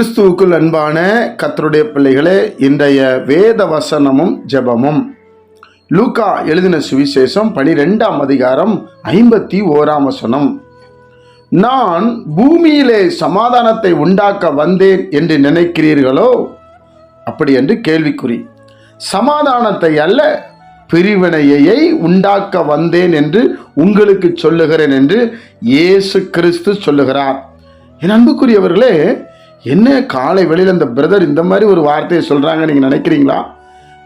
கிறிஸ்துவுக்குள் அன்பான கர்த்தருடைய பிள்ளைகளே, இன்றைய வேத வசனமும் ஜெபமும் லூக்கா எழுதின சுவிசேஷம் 12ஆம் அதிகாரம் 51ஆம் வசனம். நான் பூமியிலே சமாதானத்தை உண்டாக்க வந்தேன் என்று நினைக்கிறீர்களோ? அப்படி என்று கேள்விக்குறி. சமாதானத்தை அல்ல, பிரிவினையை உண்டாக்க வந்தேன் என்று உங்களுக்கு சொல்லுகிறேன் என்று இயேசு கிறிஸ்து சொல்லுகிறார். என் அன்புக்குரியவர்களே, என்ன காலை வெளியில் இந்த பிரதர் இந்த மாதிரி ஒரு வார்த்தையை சொல்றாங்க நீங்க நினைக்கிறீங்களா?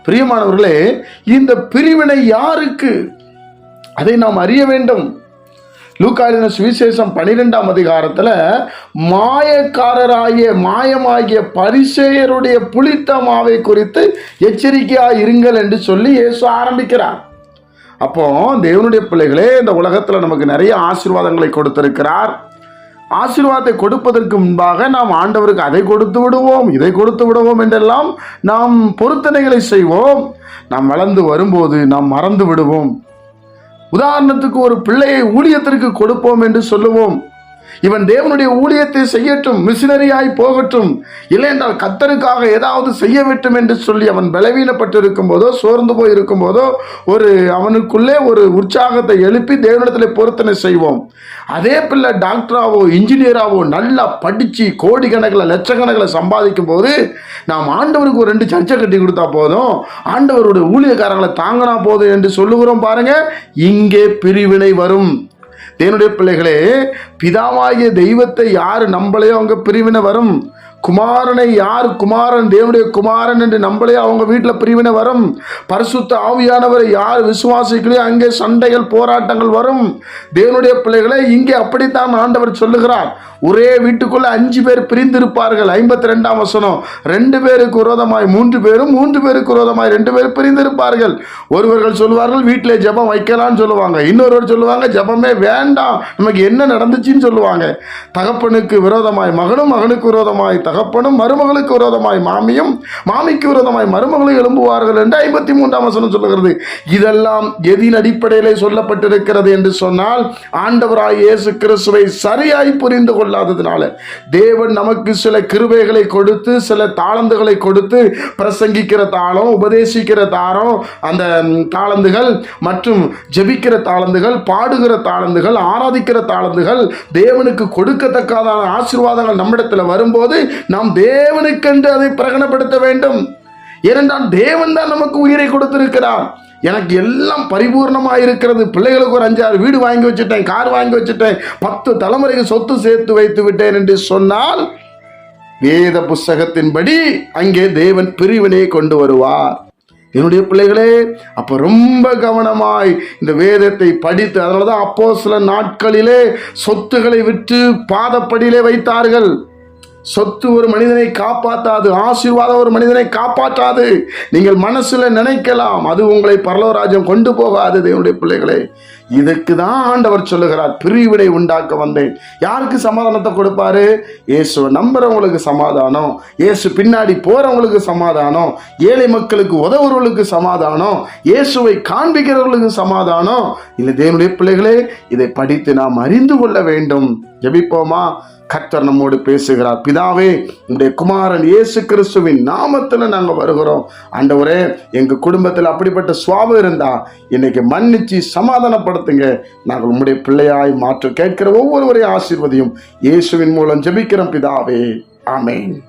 பிரியமானவர்களே, இந்த பிரிவினை யாருக்கு? அதை நாம் அறிய வேண்டும். லூக்கா எழுதின சுவிசேஷம் 12ஆம் அதிகாரத்துல மாயமாகிய பரிசேயருடைய புளித்த மாவை குறித்து எச்சரிக்கையா இருங்கள் என்று சொல்லி இயேசு ஆரம்பிக்கிறார். அப்போ தேவனுடைய பிள்ளைகளே, இந்த உலகத்துல நமக்கு நிறைய ஆசீர்வாதங்களை கொடுத்திருக்கிறார். ஆசீர்வாதத்தை கொடுப்பதற்கு முன்பாக நாம் ஆண்டவருக்கு அதை கொடுத்து விடுவோம், இதை கொடுத்து விடுவோம் என்றெல்லாம் நாம் பொருத்தனைகளை செய்வோம். நாம் வளர்ந்து வரும்போது நாம் மறந்து விடுவோம். உதாரணத்துக்கு, ஒரு பிள்ளையை ஊழியத்திற்கு கொடுப்போம் என்று சொல்லுவோம். இவன் தேவனுடைய ஊழியத்தை செய்யட்டும், மிஷினரியாய் போகட்டும், இல்லை என்றால் கர்த்தருக்காக ஏதாவது செய்ய வேண்டும் என்று சொல்லி அவன் பலவீனப்பட்டு இருக்கும் போதோ, சோர்ந்து போய் இருக்கும் போதோ, அவனுக்குள்ளே ஒரு உற்சாகத்தை எழுப்பி தேவனிடத்தில் பொருத்தனை செய்வோம். அதே பிள்ளை டாக்டராவோ இன்ஜினியராவோ நல்லா படிச்சு கோடிக்கணக்கில் லட்சக்கணக்கில் சம்பாதிக்கும் போது நாம் ஆண்டவருக்கு ஒரு 2 சர்ச்சை கட்டி கொடுத்தா போதும், ஆண்டவருடைய ஊழியக்காரங்களை தாங்கினா போதும் என்று சொல்லுகிறோம். பாருங்க, இங்கே பிரிவினை வரும். தேவனுடைய பிள்ளைகளே, பிதாவாகிய தெய்வத்தை யாரு நம்பலையோ அவங்க பிரிவினை வரும். குமாரனை யார் குமாரன் தேவனுடைய குமாரன் என்று நம்பலையோ அவங்க வீட்டில் பிரிவினை வரும். பரிசுத்த ஆவியானவரை யார் விசுவாசிக்கலையோ அங்கே சண்டைகள் போராட்டங்கள் வரும். தேவனுடைய பிள்ளைகளே, இங்கே அப்படித்தான் ஆண்டவர் சொல்லுகிறார். ஒரே வீட்டுக்குள்ள 5 பேர் பிரிந்திருப்பார்கள். 52ஆம் வசனம். 2 பேருக்கு விரோதமாய் 3 பேரும், 3 பேருக்கு விரோதமாய் 2 பேர் பிரிந்திருப்பார்கள். ஒருவர்கள் சொல்லுவார்கள் வீட்டிலே ஜெபம் வைக்கலாம்னு சொல்லுவாங்க. இன்னொருவர் சொல்லுவாங்க ஜெபமே வேண்டாம், நமக்கு என்ன நடந்துச்சுன்னு சொல்லுவாங்க. தகப்பனுக்கு விரோதமாய் மகனும், மகனுக்கு விரோதமாய் தகப்பனும், மருமகளுக்கு விரோதமாய் மாமியும், மாமிக்கு விரோதமாய் மருமகளும் எழும்புவார்கள் என்று 53ஆம் வசனம் சொல்லுகிறது. இதெல்லாம் எதின் அடிப்படையிலே சொல்லப்பட்டிருக்கிறது என்று சொன்னால், ஆண்டவராய் இயேசு கிறிஸ்துவை சரியாய் புரிந்து கொள்ளாததினால தேவன் நமக்கு சில கிருபைகளை கொடுத்து, சில தாளந்துகளை கொடுத்து, பிரசங்கிக்கிற தாளம், உபதேசிக்கிற தாளம், அந்த தாளந்துகள் மற்றும் ஜெபிக்கிற தாளந்துகள், பாடுகிற தாளந்துகள், ஆராதிக்கிற தாளந்துகள், தேவனுக்கு கொடுக்கத்தக்கான ஆசீர்வாதங்கள் நம்மிடத்தில் வரும்போது நாம் தேவனுக்கென்று அதை பிரகடனப்படுத்த வேண்டும். ஏனென்றால் தேவன் தான் நமக்கு உயிரை கொடுத்திருக்கிறார். எனக்கு எல்லாம் பரிபூர்ணமாக இருக்கிறது, பிள்ளைகளுக்கு ஒரு 5-6 வீடு வாங்கி வச்சுட்டேன், கார் வாங்கி வச்சுட்டேன், 10 தலைமுறைக்கு சொத்து சேர்த்து வைத்து விட்டேன் என்று சொன்னால், வேத புஸ்தகத்தின்படி அங்கே தேவன் பிரிவினையை கொண்டு வருவார். என்னுடைய பிள்ளைகளே, அப்போ ரொம்ப கவனமாய் இந்த வேதத்தை படித்து, அதனாலதான் அப்போஸ்தலர் நாட்களிலே சொத்துக்களை விற்று பாதப்படியிலே வைத்தார்கள். சொத்து ஒரு மனிதனை காப்பாற்றாது, ஆசீர்வாதம் ஒரு மனிதனை காப்பாற்றாது. நீங்கள் மனசுல நினைக்கலாம், அது உங்களை பரலோகராஜ்யம் கொண்டு போகாது. தேவனுடைய பிள்ளைகளே, இதுக்கு தான் ஆண்டவர் சொல்லுகிறார், பிரிவினை உண்டாக்க வந்தேன். யாருக்கு சமாதானத்தை கொடுப்பாரு? இயேசுவை நம்புறவங்களுக்கு சமாதானம், இயேசு பின்னாடி போறவங்களுக்கு சமாதானம், ஏழை மக்களுக்கு உதவுறவர்களுக்கு சமாதானம், இயேசுவை காண்பிக்கிறவர்களுக்கு சமாதானம். இல்லை தேவனுடைய பிள்ளைகளே, இதை படித்து நாம் அறிந்து கொள்ள வேண்டும். ஜெபிப்போமா? கர்த்தர் நம்மோடு பேசுகிறார். பிதாவே, உங்களுடைய குமாரன் இயேசு கிறிஸ்துவின் நாமத்தில் நாங்கள் வருகிறோம். ஆண்டவரே, எங்க குடும்பத்தில் அப்படிப்பட்ட சுவாபம் இருந்தா இன்னைக்கு மன்னிச்சு சமாதானப்படுத்துங்க. நாங்கள் உங்களுடைய பிள்ளையாய் மாற்ற கேட்கிற ஒவ்வொருவரையும் ஆசீர்வதியும். இயேசுவின் மூலம் ஜெபிக்கிறோம் பிதாவே, ஆமென்.